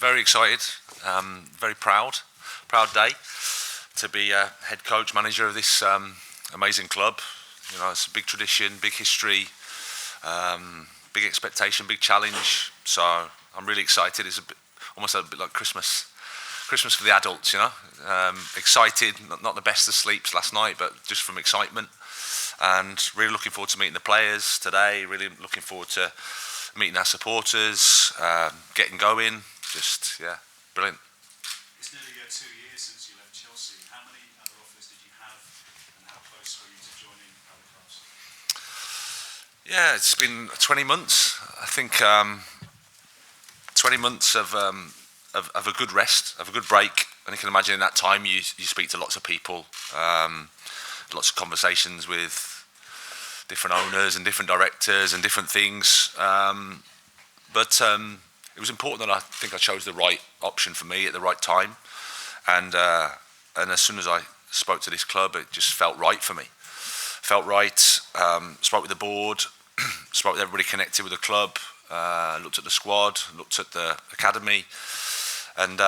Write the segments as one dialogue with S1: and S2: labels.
S1: very excited, very proud day to be head coach, manager of this amazing club. You know, it's a big tradition, big history, big expectation, big challenge. So I'm really excited. It's almost a bit like Christmas for the adults, you know. Excited, not the best of sleeps last night, but just from excitement. And really looking forward to meeting the players today, really looking forward to meeting our supporters, getting going. Just, yeah, brilliant.
S2: It's nearly 2 years since you left Chelsea. How many other offers did you have, and how close were you to joining other clubs?
S1: Yeah, it's been 20 months. I think 20 months of a good rest, of a good break. And you can imagine in that time you speak to lots of people, lots of conversations with different owners and different directors and different things. But it was important that I think I chose the right option for me at the right time. And as soon as I spoke to this club, it just felt right for me. Felt right. Spoke with the board, spoke with everybody connected with the club, looked at the squad, looked at the academy. And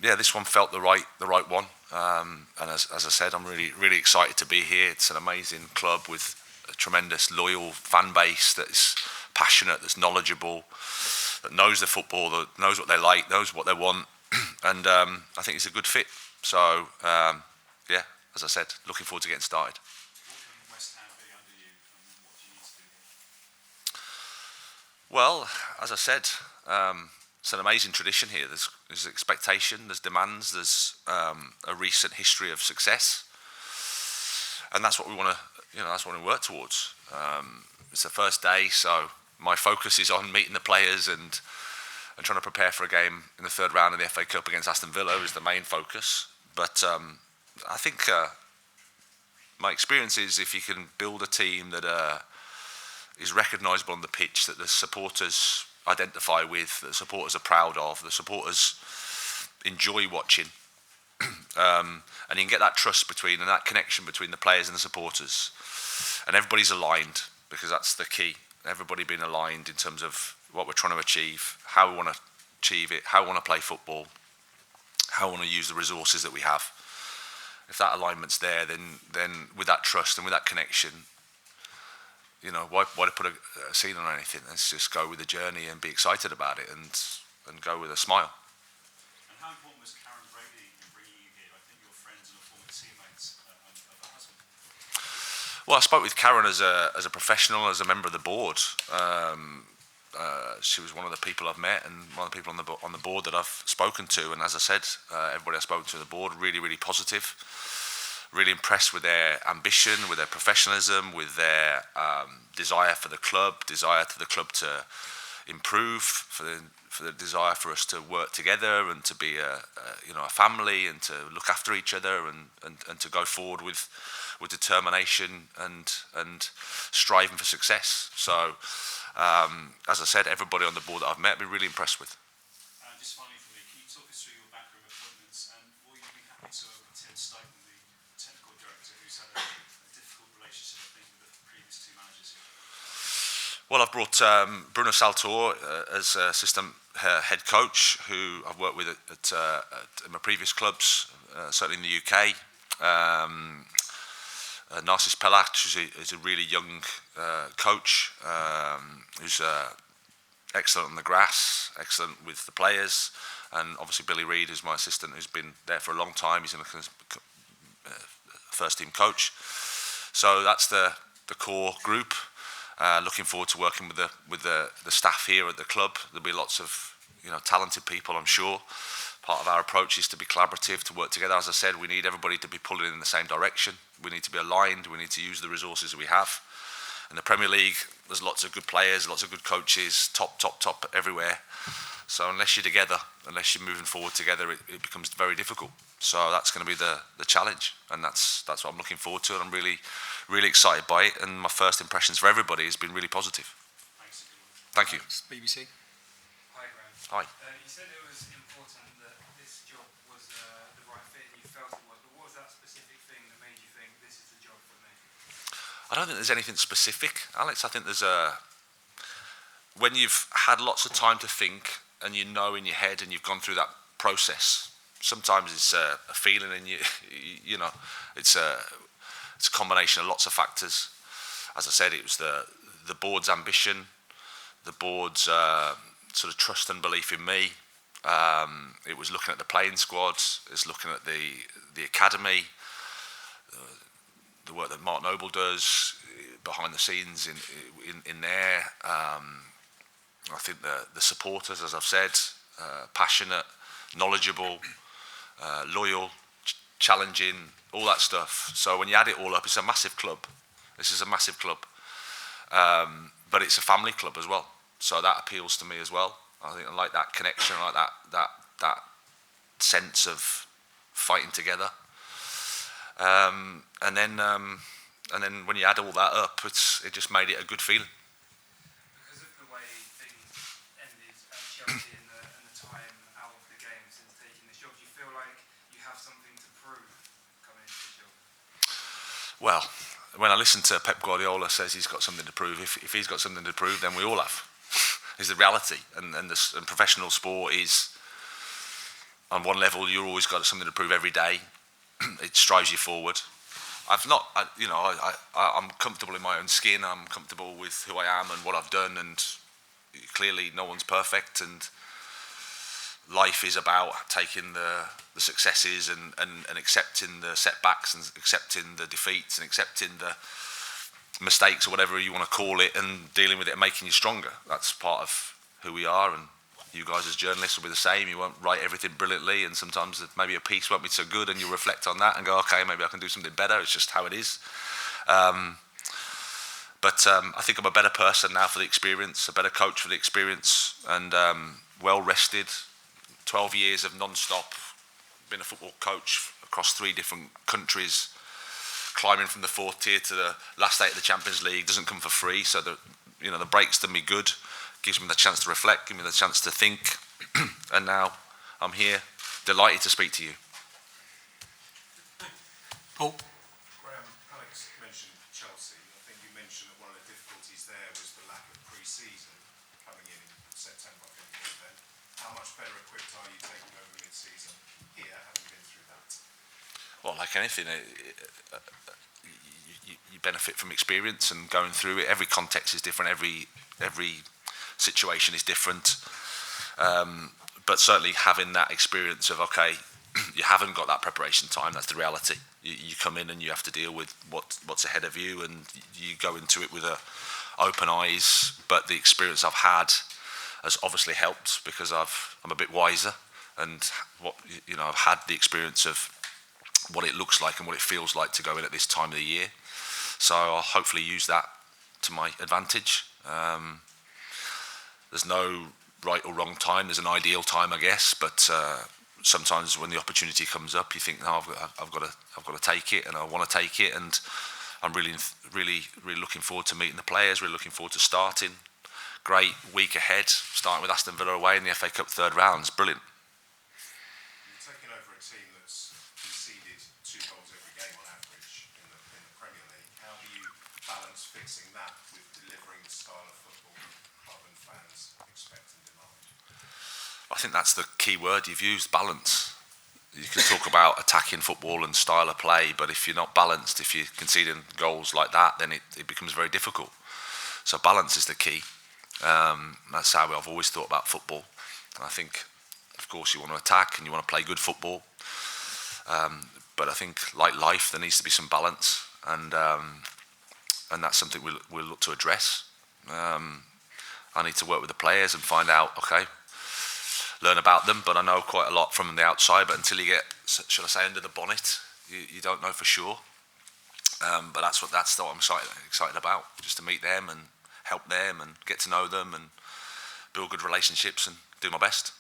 S1: yeah, this one felt the right one. And as I said, I'm really excited to be here. It's an amazing club with a tremendous loyal fan base that is passionate, that's knowledgeable, that knows the football, that knows what they like, knows what they want. And I think it's a good fit. So yeah, as I said, looking forward to getting started.
S2: What can West Ham be under you, and what do you need to do here?
S1: Well, as I said, it's an amazing tradition here. There's expectation, there's demands, there's a recent history of success, and that's what we want to, that's what we work towards. It's the first day, so my focus is on meeting the players and trying to prepare for a game in the third round of the FA Cup against Aston Villa is the main focus. But I think my experience is if you can build a team that is recognisable on the pitch, that the supporters identify with, that the supporters are proud of, the supporters enjoy watching, and you can get that trust between and that connection between the players and the supporters, and everybody's aligned, because that's the key. Everybody being aligned in terms of what we're trying to achieve, how we want to achieve it, how we want to play football, how we want to use the resources that we have. If that alignment's there, then with that trust and with that connection, why to put a ceiling on anything? Let's just go with the journey and be excited about it and go with a smile.
S2: And how important was Karen Brady in bringing you here? I think you're friends and former teammates of her husband.
S1: Well, I spoke with Karen as a professional, as a member of the board. She was one of the people I've met and one of the people on the board that I've spoken to. And as I said, everybody I've spoken to on the board, really positive. Really impressed with their ambition, with their professionalism, with their desire for the club, desire to the club to improve, for the desire for us to work together and to be a family and to look after each other and to go forward with determination and striving for success. So, as I said, everybody on the board that I've met, I've been really impressed with.
S2: Just finally for me, can you talk us through your backroom appointments, and will you be happy to work with Tim Staten, the technical director, who's had a difficult relationship, I think, with the previous two managers here?
S1: Well, I've brought Bruno Saltor as assistant head coach, who I've worked with at my previous clubs, certainly in the UK. Narcis Pelak, who's a really young coach, who's excellent on the grass, excellent with the players, and obviously Billy Reid, who's my assistant, who's been there for a long time. He's a first team coach. So that's the core group. Looking forward to working with the staff here at the club. There'll be lots of talented people, I'm sure. Part of our approach is to be collaborative, to work together. As I said, we need everybody to be pulling in the same direction. We need to be aligned. We need to use the resources that we have. In the Premier League, there's lots of good players, lots of good coaches, top everywhere. So unless you're together, unless you're moving forward together, it becomes very difficult. So that's going to be the challenge, and that's what I'm looking forward to, and I'm really excited by it. And my first impressions for everybody has been really positive.
S2: Thanks.
S1: Thank you.
S3: BBC.
S4: Hi, Graham.
S1: Hi.
S4: You said it was important that this job was the right fit, and you felt it was. But what was that specific thing that made you think this is the job for me?
S1: I don't think there's anything specific, Alex. I think when you've had lots of time to think and you know in your head, and you've gone through that process. Sometimes it's a feeling, and you know, it's a combination of lots of factors. As I said, it was the board's ambition, the board's sort of trust and belief in me. It was looking at the playing squads. It's looking at the academy, the work that Mark Noble does behind the scenes in there. I think the supporters, as I've said, passionate, knowledgeable, loyal, challenging, all that stuff. So when you add it all up, it's a massive club. This is a massive club, but it's a family club as well. So that appeals to me as well. I think I like that connection, I like that sense of fighting together. And then when you add all that up, it just made it a good feeling.
S4: Because of the way things ended at Chelsea and the time out of the game since taking this job, do you feel like you have something to prove coming into this job?
S1: Well, when I listen to Pep Guardiola says he's got something to prove, if he's got something to prove, then we all have. Is the reality, and professional sport is, on one level, you've always got something to prove every day. It strives you forward. I'm comfortable in my own skin. I'm comfortable with who I am and what I've done, and clearly no one's perfect, and life is about taking the successes and accepting the setbacks and accepting the defeats and accepting the mistakes or whatever you want to call it, and dealing with it and making you stronger. That's part of who we are, and you guys as journalists will be the same. You won't write everything brilliantly, and sometimes maybe a piece won't be so good, and you'll reflect on that and go, okay, maybe I can do something better. It's just how it is. But I think I'm a better person now for the experience, a better coach for the experience, and well rested. 12 years of non-stop, been a football coach across 3 different countries, climbing from the 4th tier to the last 8 of the Champions League doesn't come for free. So the breaks done me good, gives me the chance to reflect, gives me the chance to think, and now I'm here, delighted to speak to you.
S3: Paul? Graham, Alex mentioned Chelsea. I think you mentioned that one of the difficulties there was the lack of pre-season coming in September, I think it was then. How much better equipped are you taking over mid-season here, having been through that?
S1: Well, like anything, you benefit from experience and going through it. Every context is different. Every situation is different. But certainly having that experience of, okay, you haven't got that preparation time. That's the reality. You come in and you have to deal with what's ahead of you, and you go into it with open eyes. But the experience I've had has obviously helped, because I'm a bit wiser, and I've had the experience of what it looks like and what it feels like to go in at this time of the year. So I'll hopefully use that to my advantage. There's no right or wrong time. There's an ideal time, I guess, but sometimes when the opportunity comes up, you think, no, I've got to take it, and I want to take it, and I'm really looking forward to meeting the players. Really looking forward to starting. Great week ahead, starting with Aston Villa away in the FA Cup 3rd round. It's brilliant.
S3: You're taking over a team that's conceded 2 goals every game on average in the Premier League. How do you balance fixing that with delivering the style of football club and fans expect and demand?
S1: I think that's the key word you've used, balance. You can talk about attacking football and style of play, but if you're not balanced, if you're conceding goals like that, then it becomes very difficult. So balance is the key. That's how I've always thought about football. I think, of course, you want to attack and you want to play good football, but I think, like life, there needs to be some balance, and that's something we'll look to address. I need to work with the players and find out, okay, learn about them, but I know quite a lot from the outside, but until you get, should I say, under the bonnet, you don't know for sure. But that's what I'm excited about, just to meet them and help them and get to know them and build good relationships and do my best.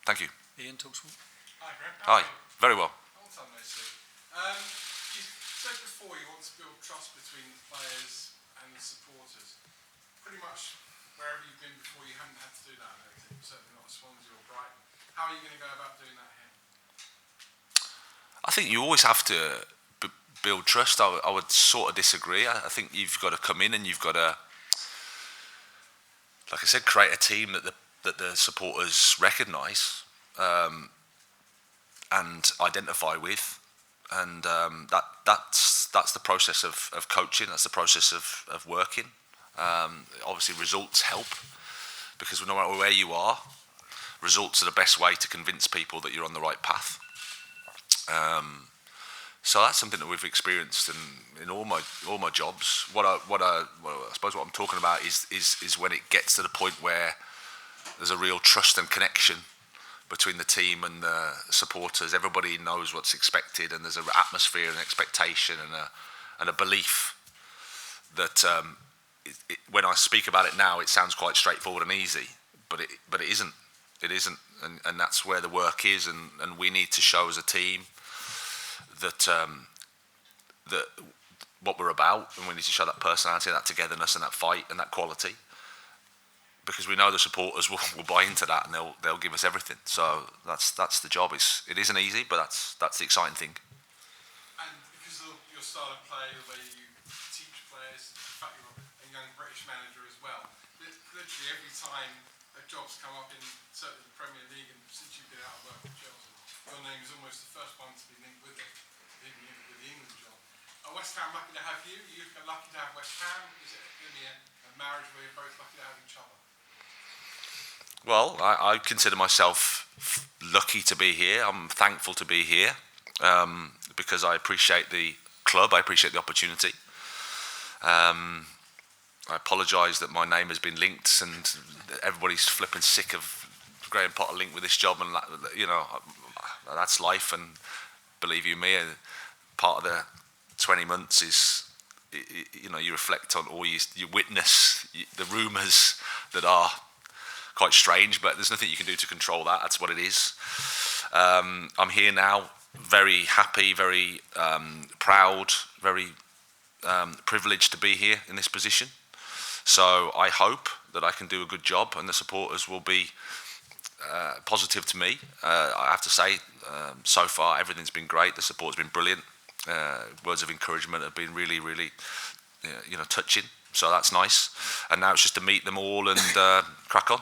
S1: Thank you.
S5: Ian Talkswell.
S6: Hi, Graham.
S1: Hi. Very well.
S6: Long time no see. You said before you want to build trust between the players and the supporters. Pretty much wherever you've been before, you haven't had to do that, I don't think. Certainly not at Swansea or Brighton. How are you going to go about doing that here?
S1: I think you always have to build trust. I would sort of disagree. I think you've got to come in and you've got to, like I said, create a team that that the supporters recognise and identify with, and that's the process of coaching. That's the process of working. Obviously, results help because no matter where you are, results are the best way to convince people that you're on the right path. So that's something that we've experienced in all my jobs. Well, I suppose what I'm talking about is when it gets to the point where there's a real trust and connection between the team and the supporters. Everybody knows what's expected, and there's an atmosphere and expectation and a belief that when I speak about it now, it sounds quite straightforward and easy, but it isn't. It isn't, and that's where the work is, and we need to show as a team that what we're about, and we need to show that personality, that togetherness, and that fight, and that quality, because we know the supporters will buy into that, and they'll give us everything. So that's the job. It isn't easy, but that's the exciting thing.
S6: And because of your style of play, the way you teach players, the fact you're a young British manager as well, literally every time a job's come up in certainly the Premier League, and since you've been out of work with Chelsea, your name is almost the first one to be linked with it, even with the England job. Are West Ham lucky to have you? Are you lucky to have West Ham? Is it going to be a marriage where you're both lucky to have each other?
S1: Well, I consider myself lucky to be here. I'm thankful to be here because I appreciate the club. I appreciate the opportunity. I apologise that my name has been linked, and everybody's flipping sick of Graham Potter linked with this job, and that's life. And believe you me, part of the 20 months is you reflect on all you witness the rumours that are quite strange, but there's nothing you can do to control that. That's what it is. I'm here now, very happy, very proud, very privileged to be here in this position. So I hope that I can do a good job, and the supporters will be positive to me. I have to say, so far everything's been great. The support's been brilliant. Words of encouragement have been really, really, touching. So that's nice. And now it's just to meet them all and crack on.